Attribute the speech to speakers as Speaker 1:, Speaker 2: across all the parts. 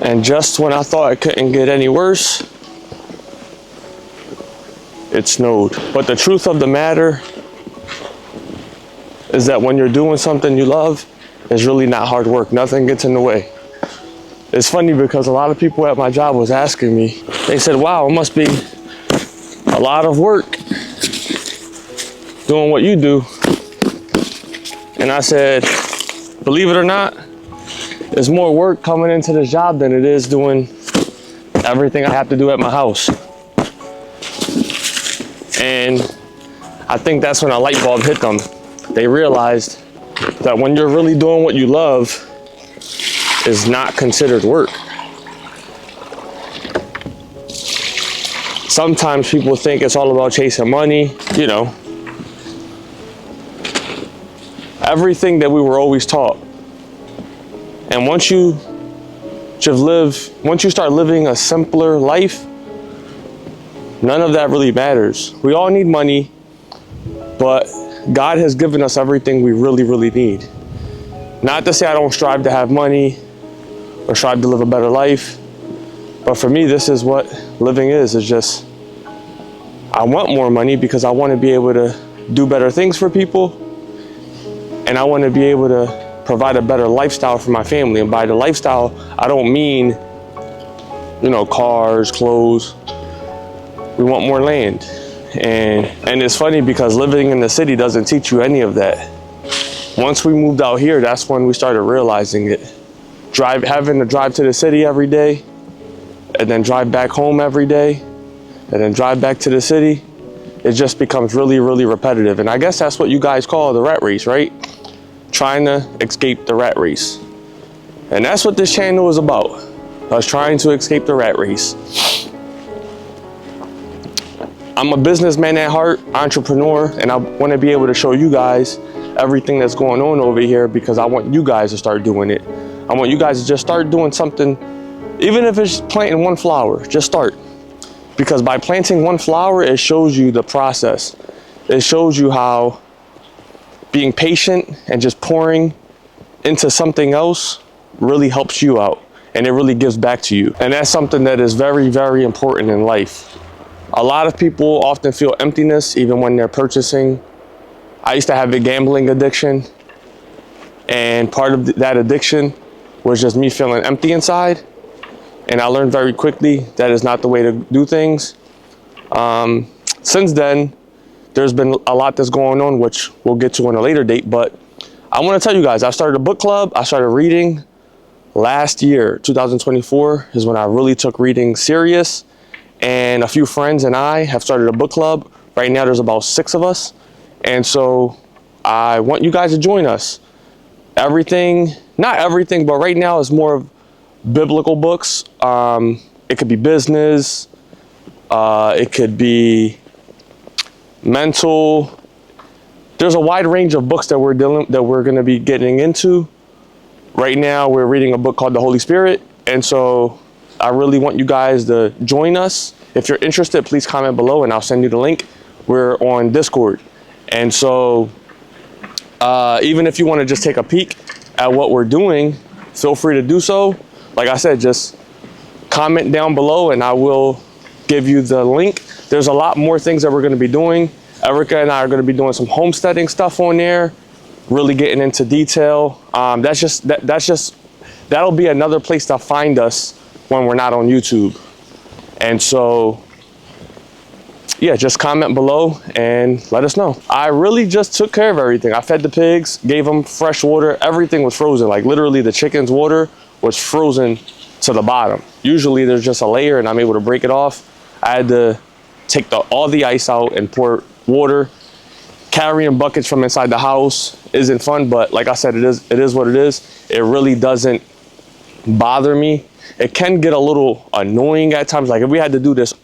Speaker 1: And just when I thought it couldn't get any worse, it snowed. But the truth of the matter is that when you're doing something you love, it's really not hard work. Nothing gets in the way. It's funny because a lot of people at my job was asking me, they said, wow, it must be a lot of work doing what you do. And I said, believe it or not, there's more work coming into this job than it is doing everything I have to do at my house. And I think that's when a light bulb hit them. They realized that when you're really doing what you love, is not considered work. Sometimes people think it's all about chasing money, you know. Everything that we were always taught. And once you start living a simpler life, none of that really matters. We all need money, but God has given us everything we really, really need. Not to say I don't strive to have money or strive to live a better life, but for me, this is what living is. It's just, I want more money because I want to be able to do better things for people, and I want to be able to provide a better lifestyle for my family. And by the lifestyle, I don't mean, you know, cars, clothes. We want more land. And it's funny because living in the city doesn't teach you any of that. Once we moved out here, that's when we started realizing it. Having to drive to the city every day, and then drive back home every day, and then drive back to the city, it just becomes really, really repetitive. And I guess that's what you guys call the rat race, right? Trying to escape the rat race. And that's what this channel is about. Us trying to escape the rat race. I'm a businessman at heart, entrepreneur, and I want to be able to show you guys everything that's going on over here because I want you guys to start doing it. I want you guys to just start doing something, even if it's planting one flower, just start. Because by planting one flower, it shows you the process. It shows you how being patient and just pouring into something else really helps you out, and it really gives back to you. And that's something that is very, very important in life. A lot of people often feel emptiness even when they're purchasing. I used to have a gambling addiction, and part of that addiction was just me feeling empty inside. And I learned very quickly that is not the way to do things. Since then, there's been a lot that's going on, which we'll get to on a later date. But I want to tell you guys, I started a book club. I started reading last year, 2024 is when I really took reading serious. And a few friends and I have started a book club. Right now, there's about 6 of us. And so I want you guys to join us. Not everything, but right now is more of biblical books. It could be business. It could be mental. There's a wide range of books that we're going to be getting into. Right now, we're reading a book called The Holy Spirit. And so I really want you guys to join us. If you're interested, please comment below and I'll send you the link. We're on Discord. And so even if you want to just take a peek at what we're doing, feel free to do so. Like I said, just comment down below and I will give you the link. There's a lot more things that we're going to be doing. Erica and I are going to be doing some homesteading stuff on there, really getting into detail. That'll be another place to find us when we're not on YouTube. And so, yeah, just comment below and let us know. I really just took care of everything. I fed the pigs, gave them fresh water. Everything was frozen. Like literally the chicken's water was frozen to the bottom. Usually there's just a layer and I'm able to break it off. I had to take all the ice out and pour water. Carrying buckets from inside the house isn't fun, but like I said, it is what it is. It really doesn't bother me. It can get a little annoying at times. Like if we had to do this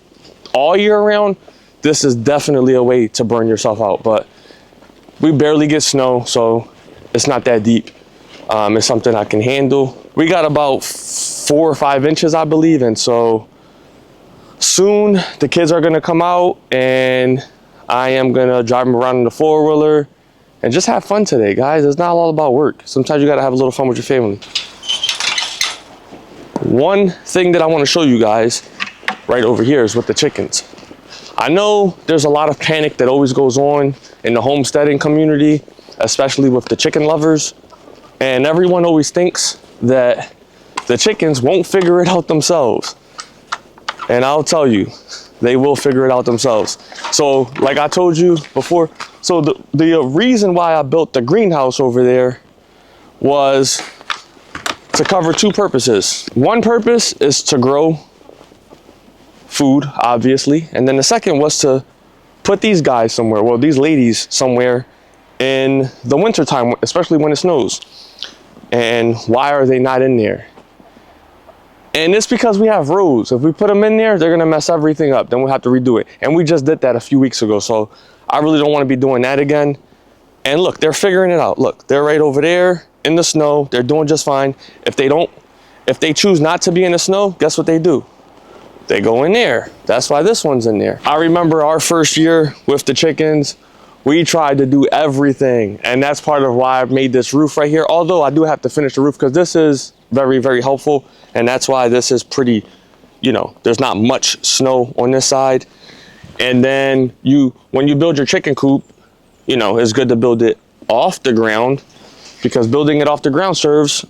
Speaker 1: all year round, this is definitely a way to burn yourself out, but we barely get snow, so it's not that deep. It's something I can handle. We got about 4 or 5 inches, I believe, and so soon the kids are gonna come out and I am gonna drive them around in the 4-wheeler and just have fun today, guys. It's not all about work. Sometimes you gotta have a little fun with your family. One thing that I want to show you guys right over here is with the chickens. I know there's a lot of panic that always goes on in the homesteading community, especially with the chicken lovers. And everyone always thinks that the chickens won't figure it out themselves. And I'll tell you, they will figure it out themselves. So like I told you before, so the reason why I built the greenhouse over there was to cover two purposes. One purpose is to grow food, obviously. And then the second was to put these guys somewhere, well, these ladies somewhere in the wintertime, especially when it snows. And why are they not in there? And it's because we have roads. If we put them in there, they're gonna mess everything up. Then we'll have to redo it. And we just did that a few weeks ago. So I really don't wanna be doing that again. And look, they're figuring it out. Look, they're right over there in the snow. They're doing just fine. If they choose not to be in the snow, guess what they do? They go in there. That's why this one's in there. I remember our first year with the chickens, we tried to do everything. And that's part of why I made this roof right here. Although I do have to finish the roof because this is very, very helpful. And that's why this is pretty, you know, there's not much snow on this side. And then when you build your chicken coop, you know, it's good to build it off the ground because building it off the ground serves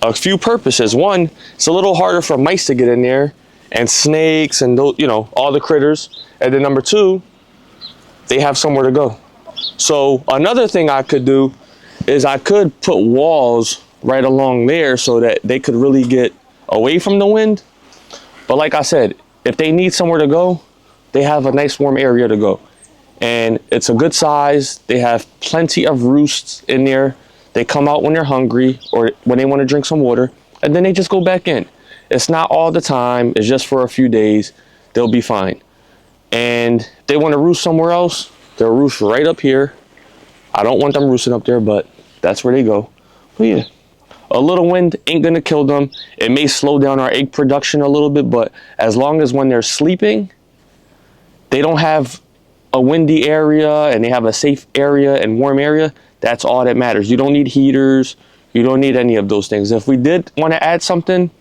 Speaker 1: a few purposes. One, it's a little harder for mice to get in there and snakes and those, you know, all the critters. And then number two, they have somewhere to go. So another thing I could do is I could put walls right along there so that they could really get away from the wind. But like I said, if they need somewhere to go, they have a nice warm area to go. And it's a good size. They have plenty of roosts in there. They come out when they're hungry or when they want to drink some water, and then they just go back in. It's not all the time. It's just for a few days. They'll be fine. And if they want to roost somewhere else, they'll roost right up here. I don't want them roosting up there, but that's where they go. But yeah, a little wind ain't gonna kill them. It may slow down our egg production a little bit, but as long as when they're sleeping, they don't have a windy area and they have a safe area and warm area, that's all that matters. You don't need heaters. You don't need any of those things. If we did want to add something,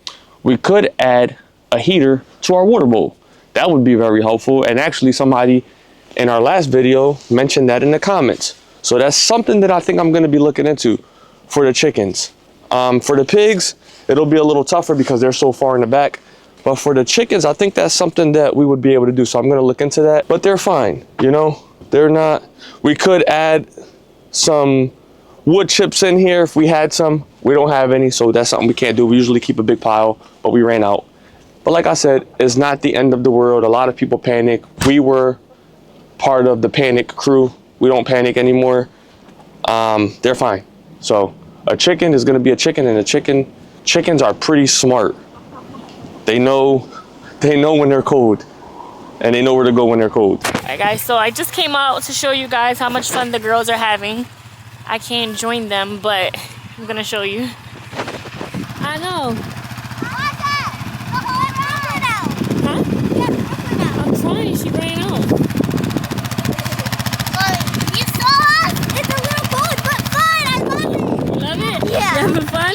Speaker 1: we could add a heater to our water bowl. That would be very helpful. And actually somebody in our last video mentioned that in the comments. So that's something that I think I'm going to be looking into for the chickens. For the pigs, it'll be a little tougher because they're so far in the back. But for the chickens, I think that's something that we would be able to do. So I'm going to look into that. But they're fine, you know. They're not. We could add some wood chips in here if we had some. We don't have any, so that's something we can't do. We usually keep a big pile, but we ran out. But like I said, it's not the end of the world. A lot of people panic. We were part of the panic crew. We don't panic anymore. They're fine. So a chicken is going to be a chicken, and chickens are pretty smart. They know when they're cold, and they know where to go when they're cold.
Speaker 2: All right, guys, so I just came out to show you guys how much fun the girls are having. I can't join them, but I'm gonna show you. I know. Huh? I'm trying. She ran out.
Speaker 3: You saw us? It's a little cold, but fun. I love it.
Speaker 2: You love it?
Speaker 3: Yeah.
Speaker 2: You having fun?